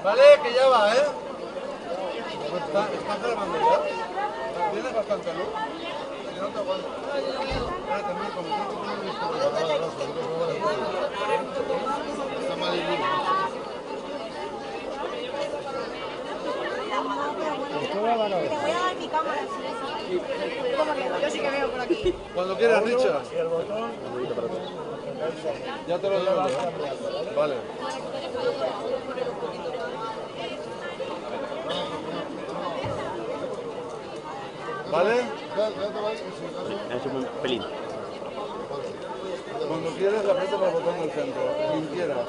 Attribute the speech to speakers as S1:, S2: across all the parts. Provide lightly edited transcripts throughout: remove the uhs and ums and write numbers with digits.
S1: Vale, que ya va, ¿eh? Está grabando ya. ¿Tienes bastante luz? Si no te aguanto. Espérate, mira, como tengo que poner un está mal iluminado.
S2: Te voy a dar mi cámara, sí. Yo sí que veo por aquí.
S1: Cuando quieras, Richard.
S3: Y el botón.
S1: Ya te lo doy. Vale. ¿Vale?
S3: Es un pelín.
S1: Cuando quieras, aprietas el botón del centro. Quien quieras.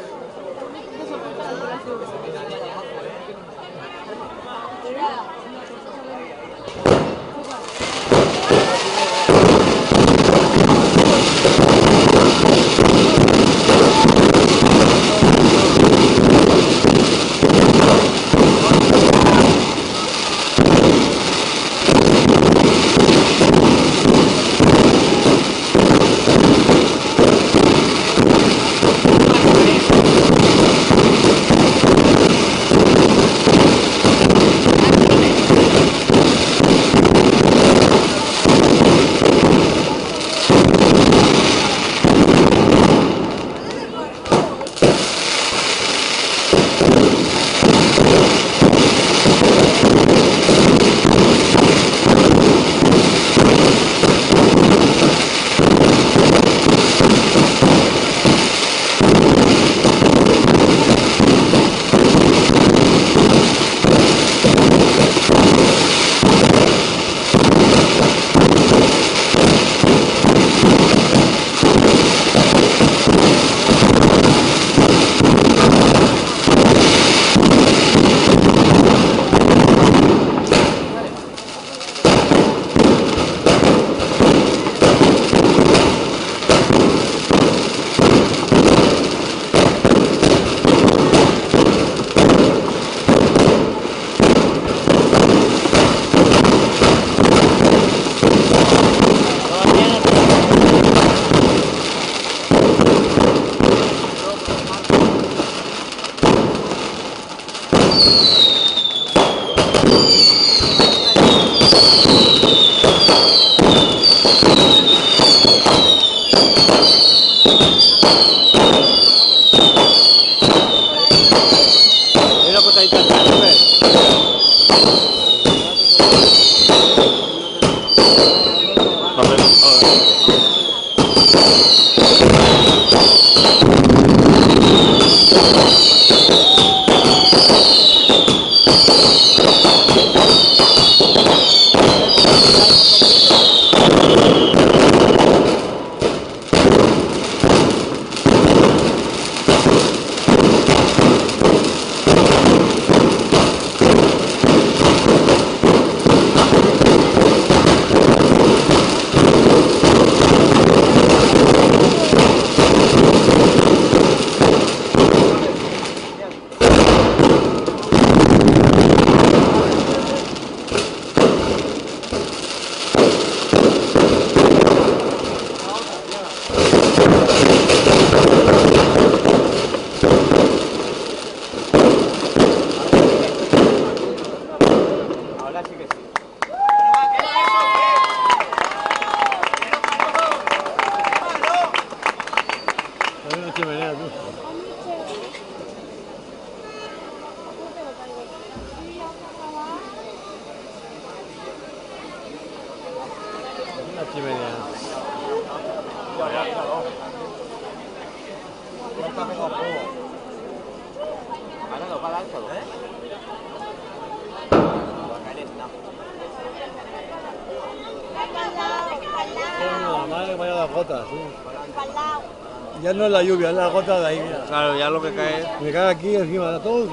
S4: Ya no es la lluvia, es la gota de ahí. Mira.
S3: Claro, ya lo que cae.
S4: Me cae aquí encima de todo.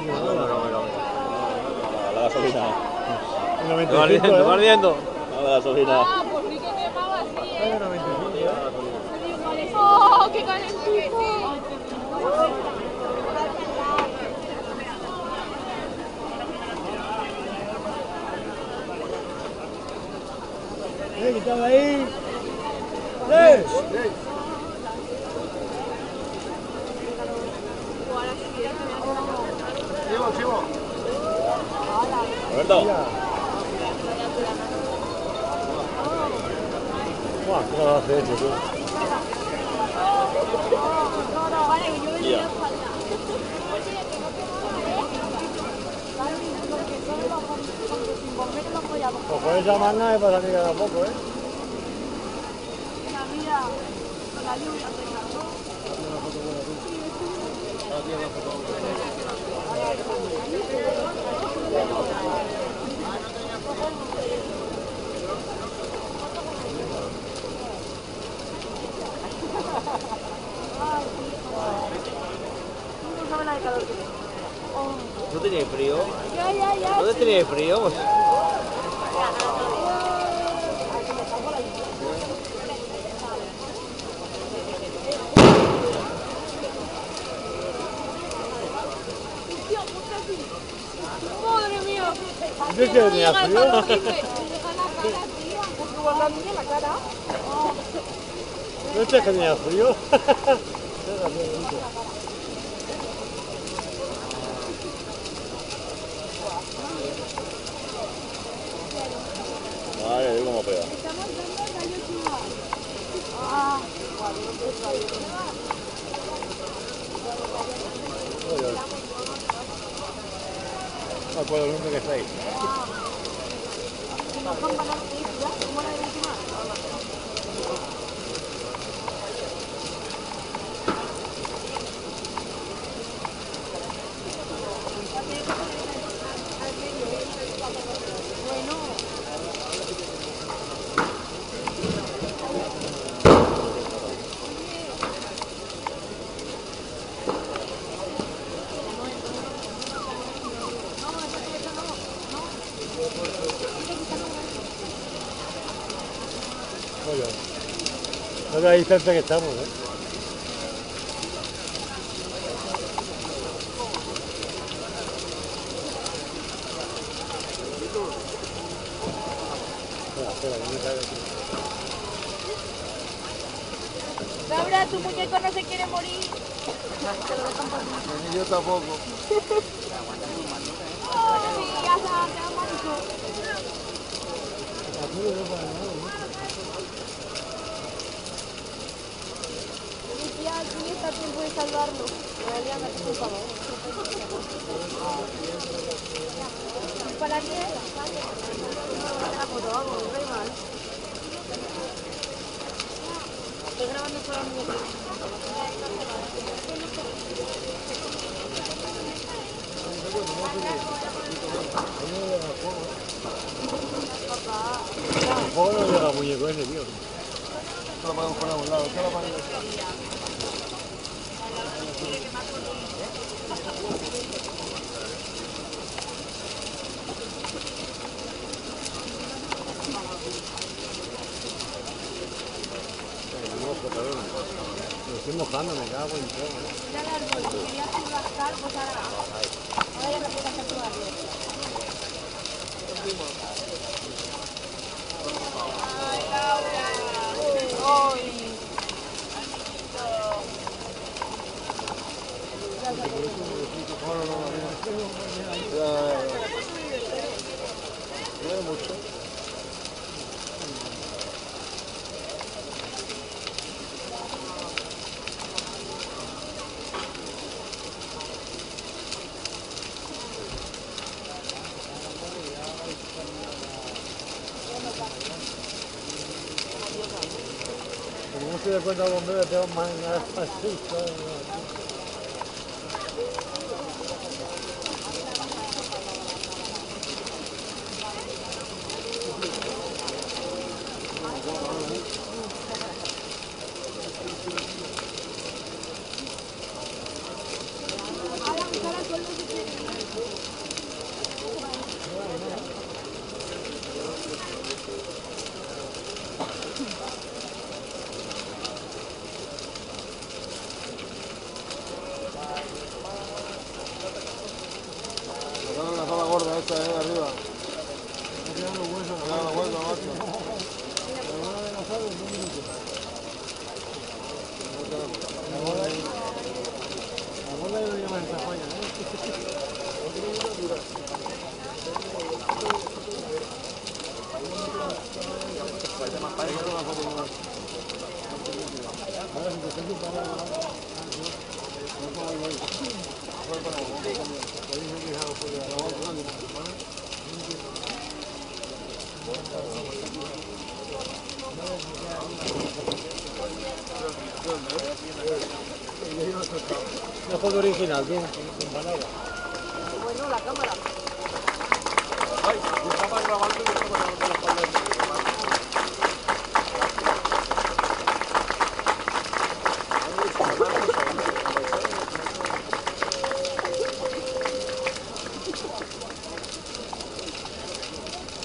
S3: La gasolina.
S4: ¿Te
S3: va ardiendo? La gasolina.
S2: Ah, pues sí que quemaba así, ¿eh? ¡Oh, qué calentito!
S4: Quítame ahí.
S3: Roberto.
S4: Buah, ¿cómo lo hace este, tío?
S3: Ya.
S4: Pues puedes llamar nada y para salir cada poco, ¿eh?
S3: ¿No teníais frío?
S2: Ya.
S3: ¿Dónde teníais frío?
S2: Madre mía.
S4: ¿Yo qué tenía frío? ¿No es que tenía frío?
S3: Madre mía, cómo pega.
S4: No puedo el nombre que está ahí. Oye, no la distancia que estamos, ¿eh? Espera, que me caigo aquí.
S2: Laura, tu muñeco no se quiere morir.
S1: Ni yo tampoco.
S2: Ay, ya se va a quedar manco.
S4: Aquí no para nada, ¿no?
S2: Mi tía aquí está a tiempo de salvarlo. Deberían hacer un favor. ¿Para la nieve? La foto, vamos, no hay más. Estoy grabando para mi muñeco.
S4: El juego no llega muñeco ese, tío.
S1: Esto lo podemos poner a un lado. Esto lo ponemos aquí.
S4: Me estoy mojando, me cago en todo, ¿eh?
S2: Mira el árbol, quería subastar, pues ahora. Ahora ya me puedo hacer tu árbol. Ay, Laura. Ay.
S1: No hay mucho.
S4: Como no se da cuenta el bombero, tengo más nada así, ¿sabes?
S1: Sacaron la sala gorda esta de arriba. Me quedan los huesos, macho.
S4: La bola y lo llaman esta falla, ¿eh? Una foto original, tú, con palabras.
S2: Bueno, la cámara.
S1: Ay, estaba grabando y estaba grabando la espalda de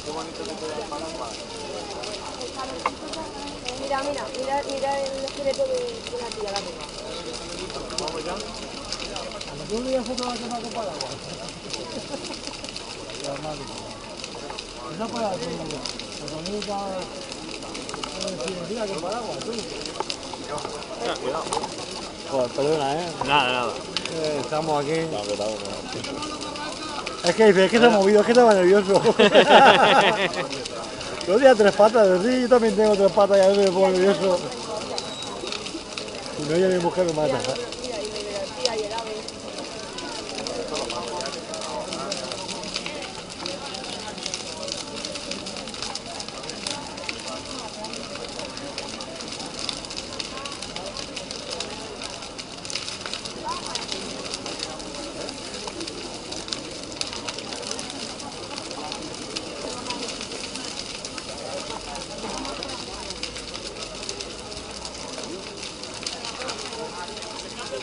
S1: qué bonito que te da el palamba.
S2: Mira el esqueleto de la tía, la ropa.
S1: Vamos ya.
S4: ¿Tú le das foto a la que va con palabras? Esa para tu bonita filosofía con paraguas, tú.
S3: Cuidado.
S4: Joder, perdona,
S3: Nada.
S4: estamos aquí.
S3: No, cuidado.
S4: Es que dice, es que se ha movido, es que estaba nervioso. Yo tenía 3 patas, sí, yo también tengo 3 patas y a veces me pongo nervioso. Si no, ella mi mujer me mata.
S2: Mira, y la tía y el ave.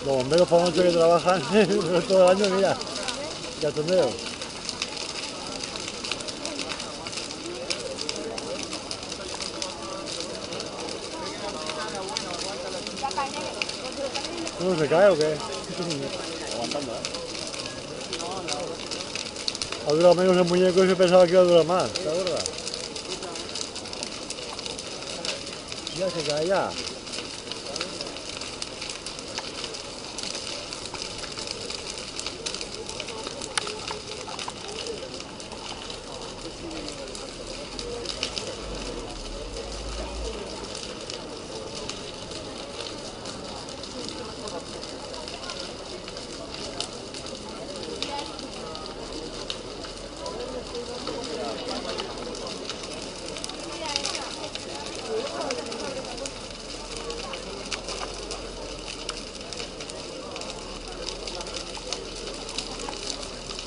S4: Los bomberos por mucho que trabajan todo el año, mira, cachondeo. ¿No se cae o qué?
S3: Aguantando,
S4: Ha durado menos el muñeco y se pensaba que iba a durar más, ¿te acuerdas? Ya se cae ya.